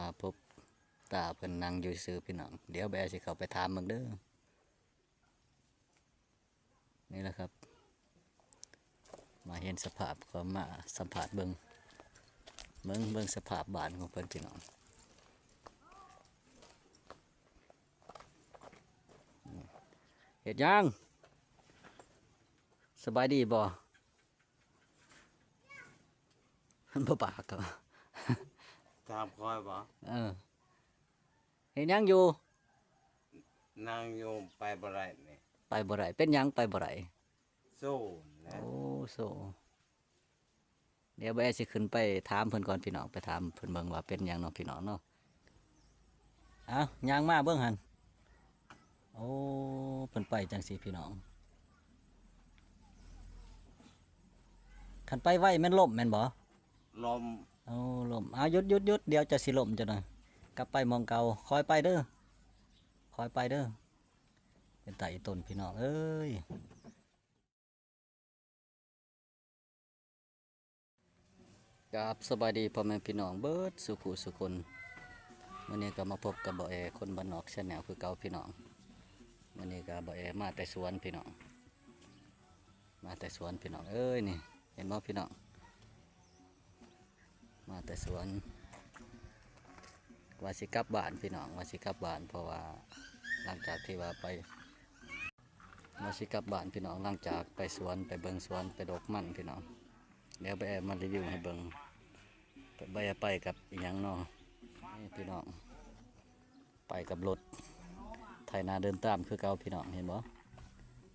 มาพบตาเพิ่นนั่งอยู่ซื่อพี่น้องเดี๋ยวแบสิเข้าไปถามมึงเด้อนี่แหละครับมาเห็นสภาพก็มาสัมผัสเบิ่งสภาพบ้านของเพิ่นพี่น้องเฮ็ดยังสบายดีบ่มันบ่ปากก็ ถามคอยบ่ เฮ็ดยังอยู่ นางโยมไปบ่ไรนี่ ไปบ่ได้เป็นหยังไปบ่ได้ สู้นะ โอ้โซเดี๋ยวแบสิขึ้นไปถามเพิ่นก่อนพี่น้องไปถามเพิ่นเบิ่งว่าเป็นหยังเนาะพี่น้องเนาะเอาย่างมาเบิ่งหั่นโอ้เพิ่นไปจังซี่พี่น้องคันไปไว้แม่นล่มแม่นบ่ ลม โอ้ล่มเอาหยุดเดี๋ยวจะสิล่มจังหน่อยกลับไปหมองเก่าคอยไปเด้อคอยไปเด้อเป็นไตต้นพี่น้องเอ้ยครับสบายดีพ่อแม่พี่น้องเบิดสุขุสุคนมื้อนี้ก็มาพบกับบ่อแอคนบ้านนอกแชนแนลคือเก่าพี่น้องมื้อนี้ก็บ่อแอมาแต่สวนพี่น้องมาแต่สวนพี่น้องเอ้ยนี่เห็นบ่พี่น้องมาแต่สวนว่าสิกลับบ้านพี่น้องว่าสิกลับบ้านเพราะว่าหลังจากที่ว่าไปว่าสิกลับบ้านพี่น้องหลังจากไปสวนไปเบิ่งสวนไปดอกมันพี่น้องเดี๋ยวไปแอบมารีวิวให้เบิ่งไปกับอีหยังเนาะนี่พี่น้องไปกับรถไถนาเดินตามคือเก่าพี่น้องเห็นบ่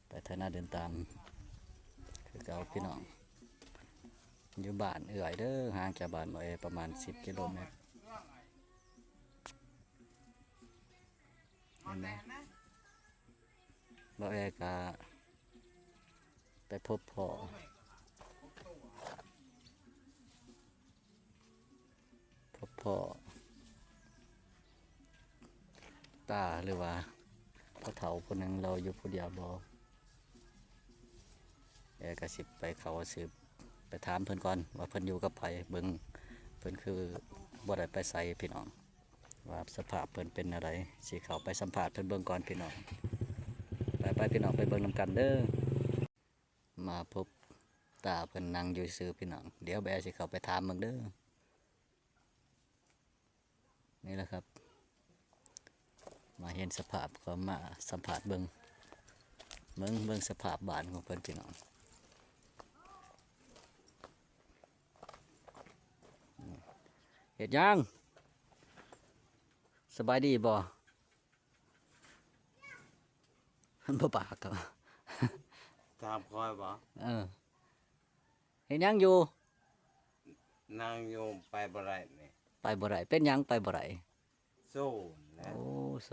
ไปไถนาเดินตามคือเก่าพี่น้องอยู่บ้านเอื่อยเด้อห่างจากบ้านบ่ประมาณ10 กิโลเมตรเห็นไหมบ่ก็ไปพบพ่อตาหรือว่าพ่อเฒ่าคนหนึ่งเราอยู่ผู้เดียวบ่กระสิบไปเขาสืบไปถามเพิ่นก่อนว่าเพิ่นอยู่กับไผเบิ่งเพิ่นคือบ่ได้ไปใส่พี่น้องว่าสภาพเพิ่นเป็นอะไรสิเข้าไปสัมภาษณ์เพิ่นเบิ่งก่อนพี่น้องไปพี่น้องไปเบิ่งนำกันเด้อมาพบตาเพิ่นนั่งอยู่ซื่อพี่น้องเดี๋ยวแบสิเข้าไปถามเบิ่งเด้อนี่แหละครับมาเห็นสภาพก็มาสัมผัสเบิ่งสภาพบ้านของเพิ่นพี่น้องเฮ็ดยังสบายดีบ่มันบ่ปากก็ ถามคอยบ่ เฮ็ดยังอยู่ นางโยมไปบ่ไรนี่ ไปบ่ได้เป็นหยังไปบ่ได้ สู้นะ โอ้โซ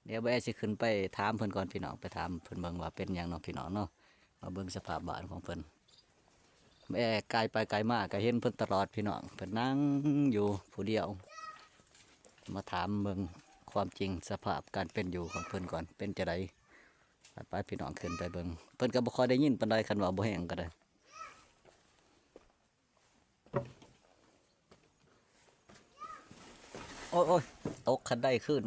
เดี๋ยวแบสิขึ้นไปถามเพิ่นก่อนพี่น้องไปถามเพิ่นเบิ่งว่าเป็นหยังเนาะพี่น้องเนาะมาเบิ่งสภาพบ้านของเพิ่นแม่ไกลไปไกลมาก็เห็นเพิ่นตลอดพี่น้องเพิ่นนั่งอยู่ผู้เดียวมาถามเบิ่งความจริงสภาพการเป็นอยู่ของเพิ่นก่อนเป็นจังไดไปพี่น้องขึ้นไปเบิ่งเพิ่นก็บ่ค่อยได้ยินปานใดคันว่าบ่แห้งก็ได้โอ้ยตกคันได้ขึ้น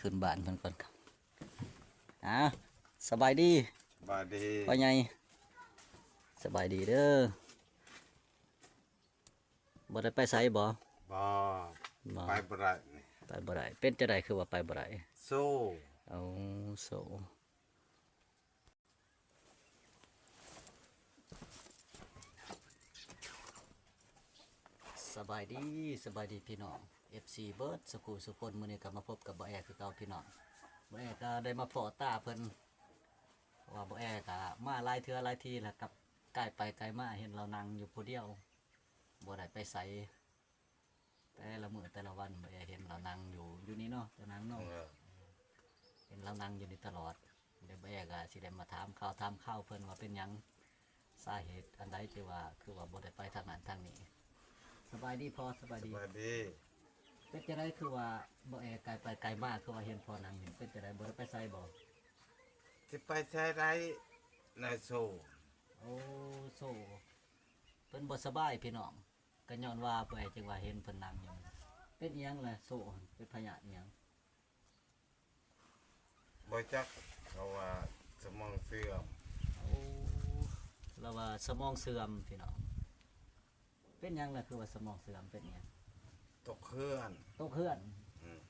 ขึ้นบ้านเพิ่นก่อนครับสบายดี บาดี พ่อใหญ่สบายดีเด้อบ่ได้ไปไสบ่ บ่ไปบ่ไรนี่ ไปบ่ได้เป็นจังไดคือว่าไปบ่ได้ สู้ เอาโซสบายดีพี่น้อง FC เบิร์ดสุขุสุคนมื้อนี้ก็มาพบกับบ่แอคือเก่าพี่น้องบ่แอก็ได้มาพอตาเพิ่นว่าบ่แอก็มาหลายเทื่อหลายทีแล้วกับใกล้ไปไกลมาเห็นเรานั่งอยู่ผู้เดียวบ่ได้ไปไสแต่ละมื้อแต่ละวันบ่แอเห็นเรานั่งอยู่นี่เนาะแต่นั่งเนาะเห็นเรานั่งอยู่นี่ตลอดเดี๋ยวบ่แอก็สิได้มาถามข่าวเพิ่นว่าเป็นหยังสาเหตุอันใดที่ว่าคือว่าบ่ได้ไปทางนั้นทางนี้สบายดีพอสบายดี บาดี เป็นจะได้คือว่าบ่แอไกลไปไกลมากคือว่าเห็นพอนังเห็นเป็นจะได้บ่ได้ไปไสบ่ สิไปใช้ไรนายสู้ โอ้โซเพิ่นบ่สบายพี่น้อง ก็ย้อนว่าเพิ่นให้จังว่าเห็นเพิ่นนั่งอยู่เป็นอีหยังล่ะโซ่เป็นพยาธิอีหยัง บ่จักเขาว่าสมองเสื่อม โอ้แล้วว่าสมองเสื่อมพี่น้องเป็นหยังล่ะคือว่าสมองเสื่อมเป็นอีหยัง ตกเคลื่อน ตกเฮือน อืม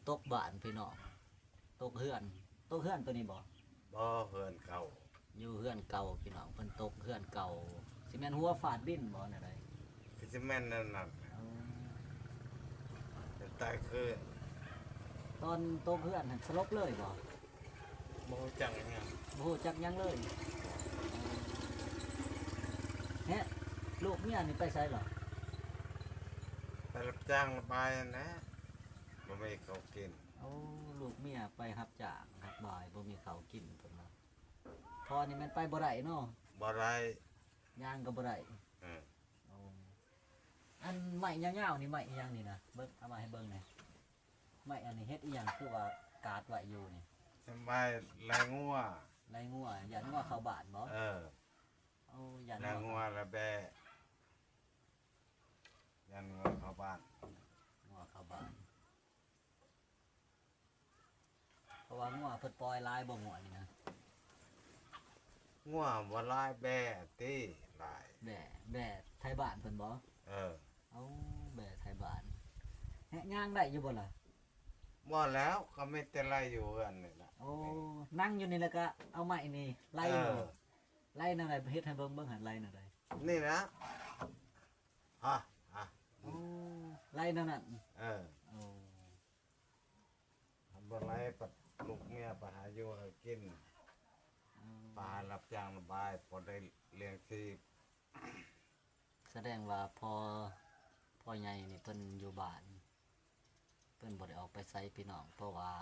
ตกบ้านพี่น้องตกเฮือนตัวนี้บ่ บ่เฮือนเก่า อยู่เฮือนเก่าพี่น้องเพิ่นตกเฮือนเก่าสิแม่นหัวฟาดดินบ่นั่นใด คือสิแม่นนั่นน่ะเป็นตายคืน ตอนตกเฮือนหั่นสลบเลยบ่ บ่รู้จักหยัง บ่ฮู้จักหยังเลยแฮะลูกเมียนี่ไปไสเหรอ ไปรับจ้างระบายนะบ่มีเขาวกิน โอ้ลูกเมียไปรับจ้างรับบ่ายบ่มีข้าวกินเพิ่นว่าพอนี่แม่นไปบ่ได้เนาะ บ่ได้ ย่างก็บ่ได้ อืม โอ้อันไม้ยาวๆนี่ไม้อีหยังนี่นะเบิ่งเอามาให้เบิ่งหน่อยไม้อันนี้เฮ็ดอีหยังคือว่ากาดไว้อยู่นี่ สบายลายงัว ไรงัวยันงัวเข้าบ้านบ่ เออ โอ้ยัน ลาย งั งั ว วระแบะยันงัวเข้าบ้าน งัวเข้าบ้านเพราะว่างัวเพิ่นปล่อยลายบ่งัวนี่นะ งัวบ่ลายแบะติลาย แบ่ไทยบ้านเพิ่นบ่ เออ เอ้าแบ่ไทยบ้านแฮะย่างได้อยู่บ่ล่ะ บ่แล้วก็ไม่แต่ไรอยู่เฮือนนี่ล่ะ โอ้นั่งอยู่นี่แล้วก็เอาไม้นี่ไล่ เอ บ่ อ ไล่แนวใดเฮ็ดให้เบิ่งหันไล่แนวใด นี่นะฮะฮะ โอ้ไล่แนวนั้น เออ โอ้ ทำอะไรปัดลูกเมียไปหาอยู่หากินปลารับจ้างระบายพอได้เลี้ยงชีพ แสดงว่าพ่อใหญ่นี่เพิ่นอยู่บ้านเพิ่นบ่ได้ออกไปไสพี่น้องเพราะว่า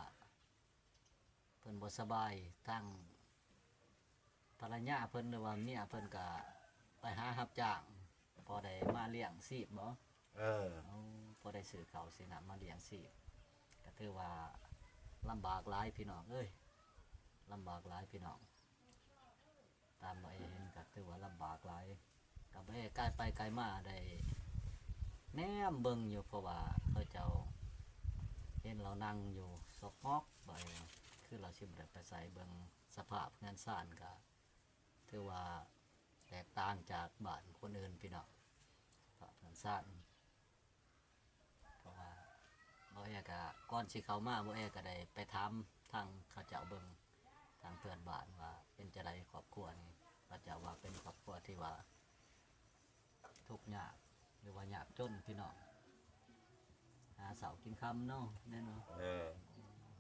เพิ่นบ่สบายทั้งภรรยาเพิ่นหรือว่าเมียเพิ่นก็ไปหารับจ้างพอได้มาเลี้ยงชีพบ่ เออ เอาพอได้ซื้อข้าวซื้อน้ำมาเลี้ยงชีพก็ถือว่าลำบากหลายพี่น้องเอ้ยลำบากหลายพี่น้องตามเราเองก็ถือว่าลำบากหลายก็บ่ได้ไกลไปไกลมาได้แนมเบิ่งอยู่เพราะว่าเขาเจ้าเห็นเรานั่งอยู่ซอกฮอกบ่คือเราสิบ่ได้ไปใส่เบิ่งสภาพงานสร้างก็ถือว่าแตกต่างจากบ้านคนอื่นพี่น้องสภาพงานสร้างเพราะว่าบ่แอก็ก่อนสิเข้ามาบ่แอก็ได้ไปถามทางเขาเจ้าเบิ่งทางเพื่อนบ้านว่าเป็นจังไดครอบครัวนี่เขาเจ้าว่าเป็นครอบครัวที่ว่าทุกข์ยากหรือว่ายากจนพี่น้องหาเสากินค่ำเนาะแน่นอน เออ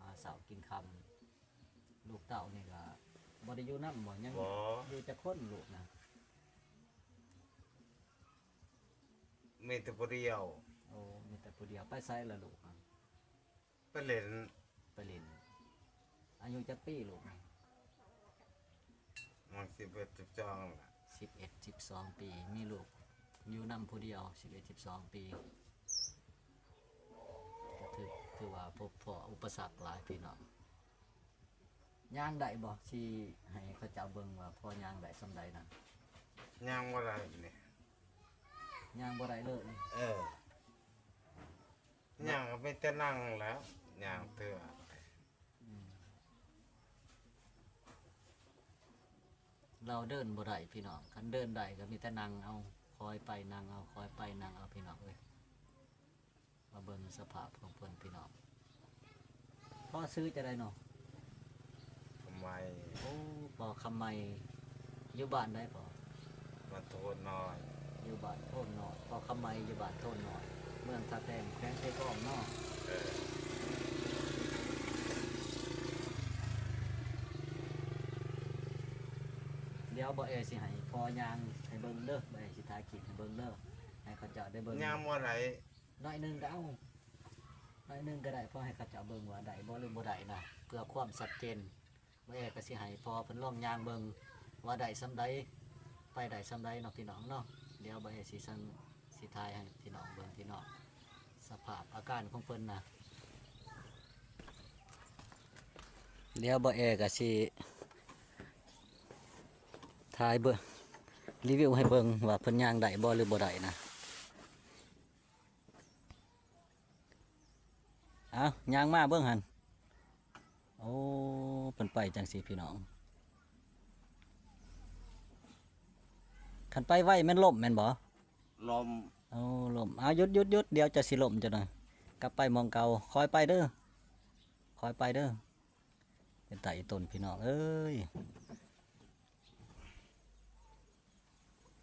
หาเสากินค่ำลูกเต่านี่ก็บ่ได้อยู่นำบ่ยัง บ่ อยู่จะคนลูกนะ มีแต่ผู้เดียว โอ้มีแต่ผู้เดียวไปไสละลูกอะ ไปเล่น ไปเล่นอายุจักปีลูกนี่ มันสิเป็นจุดจองล่ะ 11 12 ปีมีลูกอยู่นำผู้เดียว11 12 ปีก็ถือว่าพบพออุปสรรคหลายพี่น้องย่างได้บ่สิให้เขาเจ้าเบิ่งว่าพอย่างได้ส่ำใดนั่น ยังบ่ได้นี่ ย่างบ่ได้เลย เออย่างก็ไม่แต่นั่งแล้วย่างเถื่อ เราเดินบ่ได้พี่น้องคันเดินได้ก็มีแต่นั่งเอาคอยไปนั่งเอาคอยไปนั่งเอาพี่น้องเอ้ยมาเบิ่งสภาพของเพิ่นพี่น้องพ่อซื้อจะได้เนาะ ทำไม โอ้ปอคำไมอยู่บ้านได้ปอ มาโทษน้อย อยู่บ้านโทนน้อยปอคำไมอยู่บ้านโทนน้อยเมืองท่าแพงแขวงไชกองเนาะ เออ เดี๋ยวบ่เอสิให้พอย่างให้เบิ่งเด้อบ่เอสิถ่ายคลิปให้เบิ่งเด้อให้เขาเจ้าได้เบิ่ง ย่างบ่ได้ น้อยหนึงก็เอาน้อยหนึงก็ได้พอให้เขาเจ้าเบิ่งว่าได้บ่หรือบ่ได้นะเพื่อความชัดเจนบ่เอก็สิให้พอเพิ่นลองย่างเบิ่งว่าได้ส่ำใดไปได้ส่ำใดเนาะพี่น้องเนาะเดี๋ยวบ่เอสิสั่งสิถ่ายให้พี่น้องเบิ่งพี่น้องสภาพอาการของเพิ่นนะเดี๋ยวบ่เอก็สิถ่ายเบิ่งรีวิวให้เบิ่งว่าเพิ่นย่างได้บ่หรือบ่ได้นะ อ้าวย่างมาเบิ่งหั่นโอ้เพิ่นไปจังซี่พี่น้องคันไปไว้แม่นล่มแม่นบ่ ลม เอาล่มเอาหยุดเดี๋ยวจะสิล่มจังหน่อยกลับไปหมองเก่าคอยไปเด้อคอยไปเด้อเป็นไต่ต้นพี่น้องเอ้ย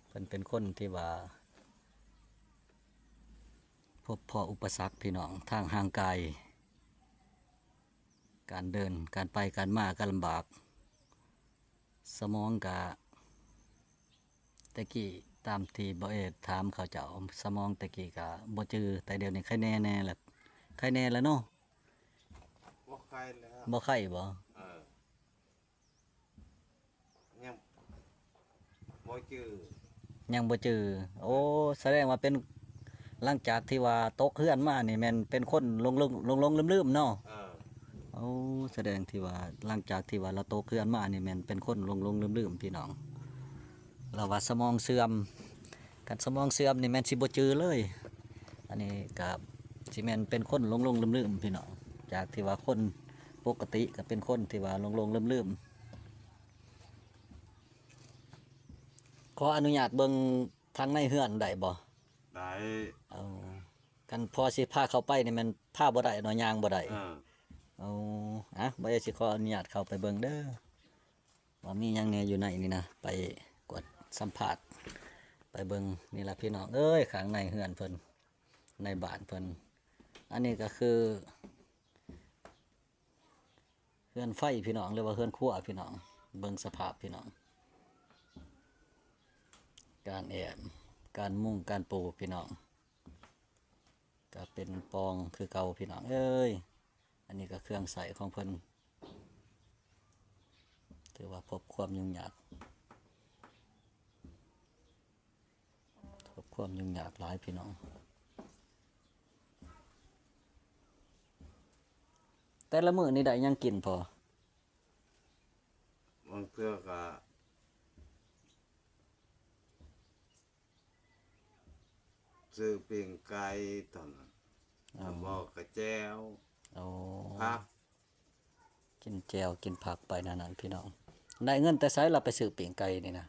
เพิ่นเป็นคนที่ว่าพบพออุปสรรคพี่น้องทางห่างไกลการเดินการไปการมาก็ลำบากสมองกะตะกี้ตามที่บ่เอถามเขาเจ้าสมองตะกี้กะบ่จือแต่เดี๋ยวนี้ใครแน่แหละใครแน่แล้วเนาะ บ่ใครแล้ว บ่ไข้บ่ ยังบ่จื้อ ยังบ่จือโอ้แสดงว่าเป็นหลังจากที่ว่าตกเฮือนมานี่แม่นเป็นคนลงลืมๆเนาะโอ้แสดงที่ว่าหลังจากที่ว่าเราตกเฮือนมานี่แม่นเป็นคนลงลืมๆพี่น้องเราว่าสมองเสื่อมกันสมองเสื่อมนี่แม่นสิบ่จือเลยอันนี้ก็สิแม่นเป็นคนลงลืมๆพี่น้องจากที่ว่าคนปกติก็เป็นคนที่ว่าลงลืมๆขออนุญาตเบิ่งทางในเฮือนได้บ่ ได้ เอากันพอสิพาเข้าไปนี่มันพาบ่ได้เนาะย่างบ่ได้เอาบ่ได้สิขออนุญาตเข้าไปเบิ่งเด้อว่ามีหยังแหน่อยู่ในนี่นะไปกดสัมภาษณ์ไปเบิ่งนี่ล่ะพี่น้องเอ้ยข้างในเฮือนเพิ่นในบ้านเพิ่นอันนี้ก็คือเฮือนไฟพี่น้องหรือว่าเฮือนครัวพี่น้องเบิ่งสภาพพี่น้องการแอบการมุงการปูพี่น้องก็เป็นปองคือเก่าพี่น้องเอ้ยอันนี้ก็เครื่องใส่ของเพิ่นถือว่าพบความยุ่งยากพบความยุ่งยากหลายพี่น้องแต่ละมื้อนี่ได้หยังกินพอบ างเทื่อก็ซื้อปิ้งไก่ตอนนั้นบอกกระแจว เอา ผัก กินแจวกินผักไปนั่นๆพี่น้องได้เงินแต่ไสเราไปซื้อปิ้งไก่นี่นะ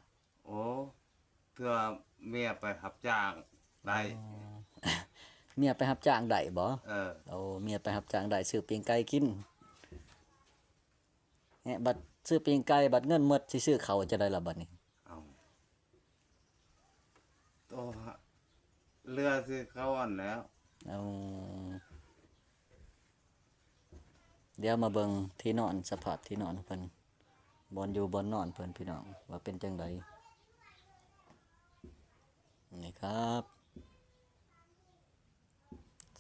โอ้เทื่อเมียไปรับจ้างได้ เมียไปรับจ้างได้บ่ เ เมียไปรับจ้างได้ซื้อปิ้งไก่กินแหะบัดซื้อปิ้งไก่บัดเงินหมดสิซื้อข้าวจะได้ล่ะบัดนี้ เอาตัวเรือสิเขาอันแล้ว เอาเดี๋ยวมาเบิ่งที่นอนสภาพที่นอนเพิ่นบอนอยู่บอนนอนเพิ่นพี่น้องว่าเป็นจังไดนี่ครับ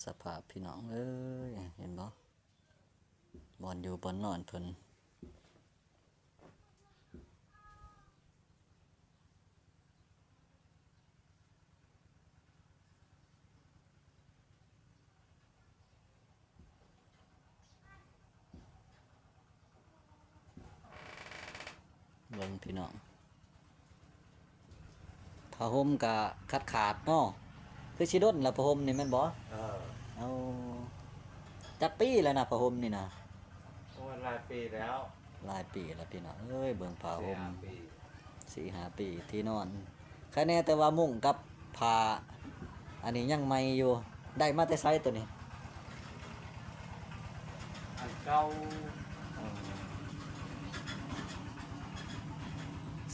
สภาพพี่น้องเอ้ยเห็นบ่บอนอยู่บอนนอนเพิ่นเบิ่งพี่น้องผ้าห่มก็ขาดเนาะคือสิดนล่ะผ้าห่มนี่แม่นบ่เอาจักปีแล้วนะผ้าห่มนี่นะ โอ้ยหลายปีแล้ว หลายปีแล้วพี่น้องเอ้ยเบิ่งผ้าห่ม 4-5 ปี 4-5 ปีที่นอนแค่แน่แต่ว่ามุ้งกับผ้าอันนี้ยังใหม่อยู่ได้มาแต่ไสตัวนี้ อันเก่า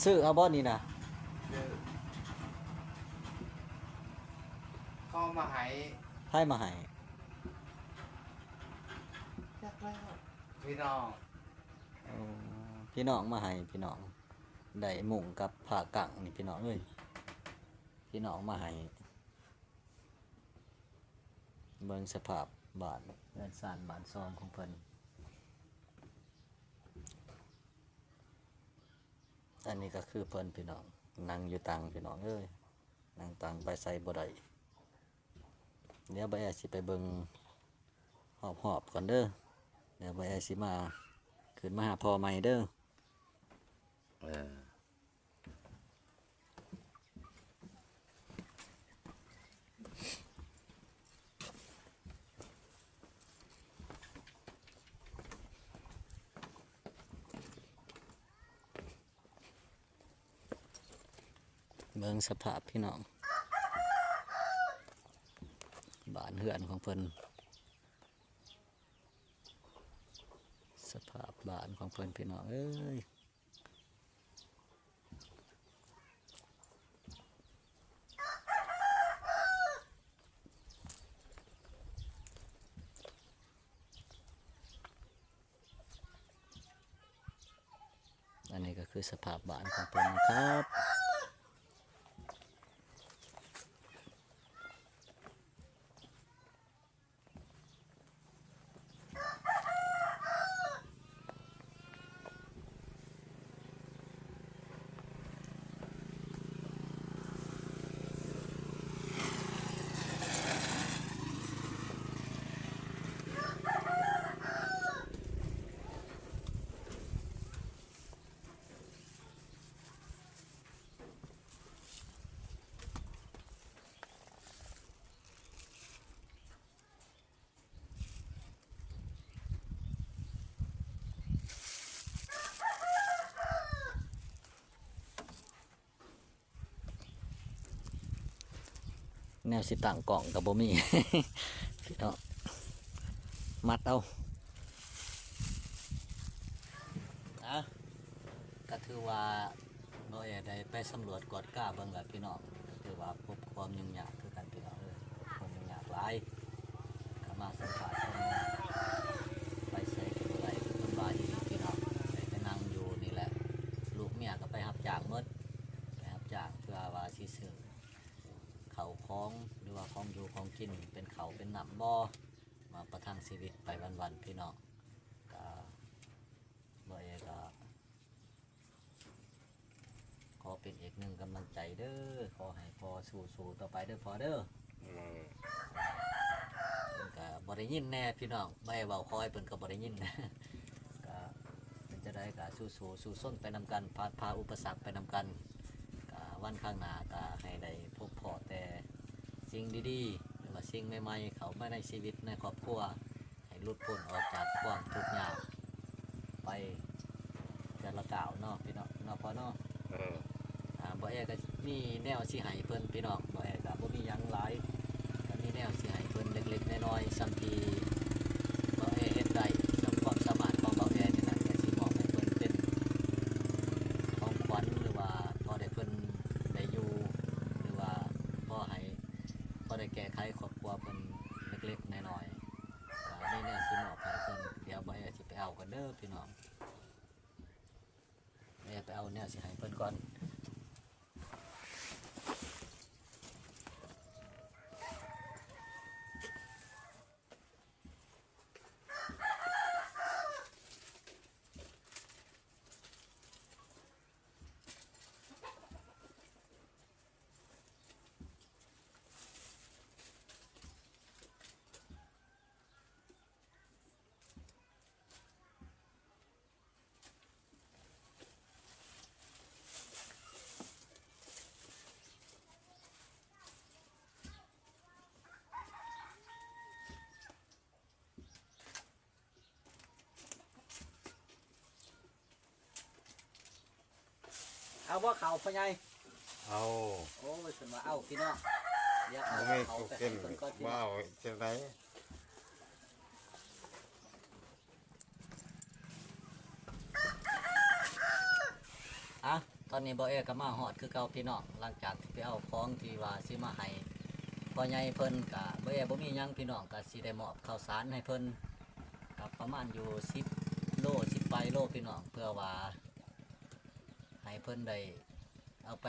ซื้อเอาบ่นี่นะ คือเข้ามาให้ ไผมาให้ จักแล้วพี่น้อง พี่น้องมาให้พี่น้องได้มุ้งกับผ้ากังนี่พี่น้องเอ้ยพี่น้องมาให้เบิ่งสภาพบ้านเรือนซ่านบ้านซองของเพิ่นอันนี้ก็คือเพิ่นพี่น้องนั่งอยู่ตังพี่น้องเอ้ยนั่งตังไปใส่บ่ได้เดี๋ยวบ่แอสิไปเบิ่งหอบๆก่อนเด้อเดี๋ยวบ่แอสิมาขึ้นมาหาพ่อใหม่เด้อ เ เบิ่งสภาพพี่น้องบ้านเฮือนของเพิ่นสภาพบ้านของเพิ่นพี่น้องเอ้ยอันนี้ก็คือสภาพบ้านของเพิ่นนะครับ แนวสิต่างกล่องกับบ่มี พี่น้องมัดเอานะก็ถือว่าเราได้ไปสำรวจกวดก้าเบิ่งกับพี่น้องถือว่าพบความยุ่งยากคือกันพี่น้องความยุ่งยากหลายก็มาสัมผัสเพิ่นไปใส่กับอะไรเพิ่นว่าอยู่นี่พี่น้องได้ไปนั่งอยู่นี่แหละลูกเมียก็ไปรับจ้างหมดไปรับจ้างเพื่อว่าสิซื้อเขาของหรือว่าของอยู่ของกินเป็นเขาเป็นน้ำบ่อมาประทังชีวิตไปวันๆพี่น้องก็บ่เอก็ขอเป็นอีกหนึ่งกำลังใจเด้อขอให้พอสู้ๆต่อไปเด้อพอเด้อเพิ่นก็บ่ได้ยินแน่พี่น้องบ่ให้เว้าคอยเพิ่นก็บ่ได้ยินนะก็เป็นจะได้ก็สู้ๆสู้ส้นไปนำกันพาอุปสรรคไปนำกันก็วันข้างหน้าก็ให้ได้พบพอแต่สิ่งดีๆหรือว่าสิ่งใหม่ๆเข้ามาในชีวิตในครอบครัวให้หลุดพ้นออกจากความทุกข์ยากไปแต่ละก้าวเนาะพี่น้องเนาะพอเนาะบ่แอก็มีแนวสิให้เพิ่นพี่น้องบ่แอก็บ่มีหยังหลายก็มีแนวสิให้เพิ่นเล็กๆน้อยๆซ้ำที่บ่แอเฮ็ดได้สำความสามารถของบ่แอนี่ล่ะก็สิมอบให้เพิ่นเป็นของขวัญหรือว่าพอได้เพิ่นได้อยู่หรือว่าพอได้แก้ไขครอบครัวเพิ่นเล็กๆน้อยๆก็มีแนวสิมอบให้เพิ่นเดี๋ยวบ่แอสิไปเอากันเด้อพี่น้องบ่แอไปเอาแนวสิให้เพิ่นก่อนเอาบ่เขาพ่อใหญ่ เอา โอ้ยเพิ่นว่าเอาพี่น้องเดี๋ยวเอา ไม่ เขา กู ไป กิ ให้ น เพิ่นก่อนพี่น้ ว้า อง วจะไหน อ่ะตอนนี้บ่เอก็มาฮอดคือเก่าพี่น้องหลังจากที่ไปเอาของที่ว่าสิมาให้พ่อใหญ่เพิ่นก็บ่เอบ่มีหยังพี่น้องก็สิได้มอบข้าวสารให้เพิ่นก็ประมาณอยู่10 โล10ปลายโลพี่น้องเพื่อว่าให้เพิ่นได้เอาไป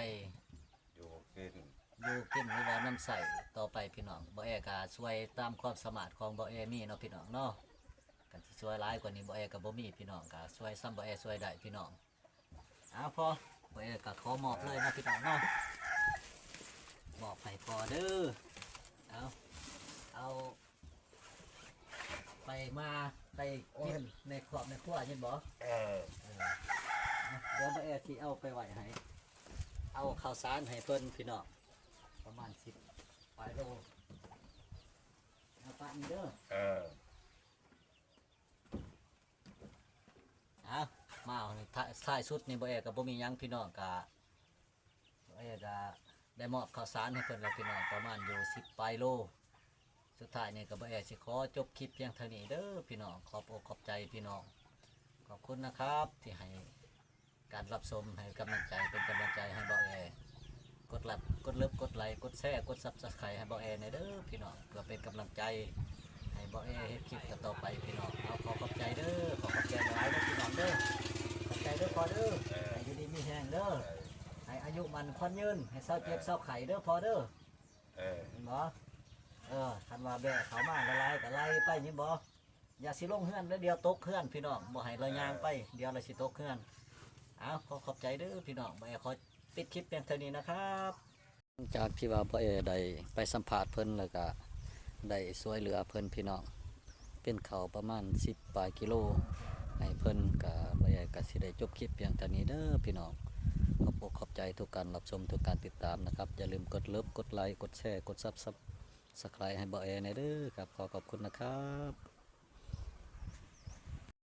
อยู่กิน อยู่กินหรือว่าน้ำใสต่อไปพี่น้องบ่แอก็ช่วยตามความสามารถของบ่แอมีเนาะพี่น้องเนาะกันสิช่วยหลายกว่านี้บ่แอก็บ่มีพี่น้องก็ช่วยซ้ำบ่แอช่วยได้พี่น้องพอบ่แอก็ขอมอบเลยนะพี่น้องเนาะมอบให้พอเด้อเอาไปมาไปกินในครอบในครัวเห็นบ่ เดี๋ยวบ่แอสิเอาไปไว้ให้เอาข้าวสารให้เพิ่นพี่น้องประมาณ10 ปลายโลเอาปะนี่เด้อมาเอานี่ท้ายสุดนี่บ่แอก็บ่มีหยังพี่น้องก็บ่แอก็ ได้มอบข้าวสารให้เพิ่นแล้วพี่น้องประมาณอยู่10ปลายโลสุดท้ายนี่ก็บ่แอสิขอจบคลิปเพียงเท่านี้เด้อพี่น้องขอบอกขอบใจพี่น้องขอบคุณนะครับที่ให้การรับชมให้กำลังใจเป็นกำลังใจให้บ่แอกดเลิฟกดไลค์กดแชร์กด Subscribe ให้บ่แอในเด้อพี่น้องเพื่อเป็นกำลังใจให้บ่แอเฮ็ดคลิปต่อไปพี่น้องเอาขอขอบใจเด้อขอขอบใจหลายๆเด้อพี่น้องเด้อขอบใจเด้อพอเด้อให้อยู่ดีมีแรงเด้อให้อายุมันควันยืนให้เศร้าเจ็บเศร้าไข้เด้อพอเด้อ เออ เห็นบ่คันว่าแบะเขามาละลายก็ไล่ไปนี่บ่อย่าสิลงเฮือนแล้วเดียวตกเฮือนพี่น้องบ่ให้เราย่างไปเดี๋ยวเราสิตกเฮือนเอาขอขอบใจเด้อพี่น้องบ่แอขอปิดคลิปเพียงเท่านี้นะครับจากที่ว่าบ่แอได้ไปสัมภาษณ์เพิ่นแล้วก็ได้ช่วยเหลือเพิ่นพี่น้องเป็นเขาวประมาณ10ปลายกิโลให้เพิ่นก็บ่แอก็สิได้จบคลิปเพียงเท่านี้เด้อพี่น้องขอบอกขอบใจทุกการรับชมทุกการติดตามนะครับอย่าลืมกดเลิฟกดไลค์กดแชร์กดซับสไครต์ให้บ่แอในเด้อครับขอขอบคุณนะครับ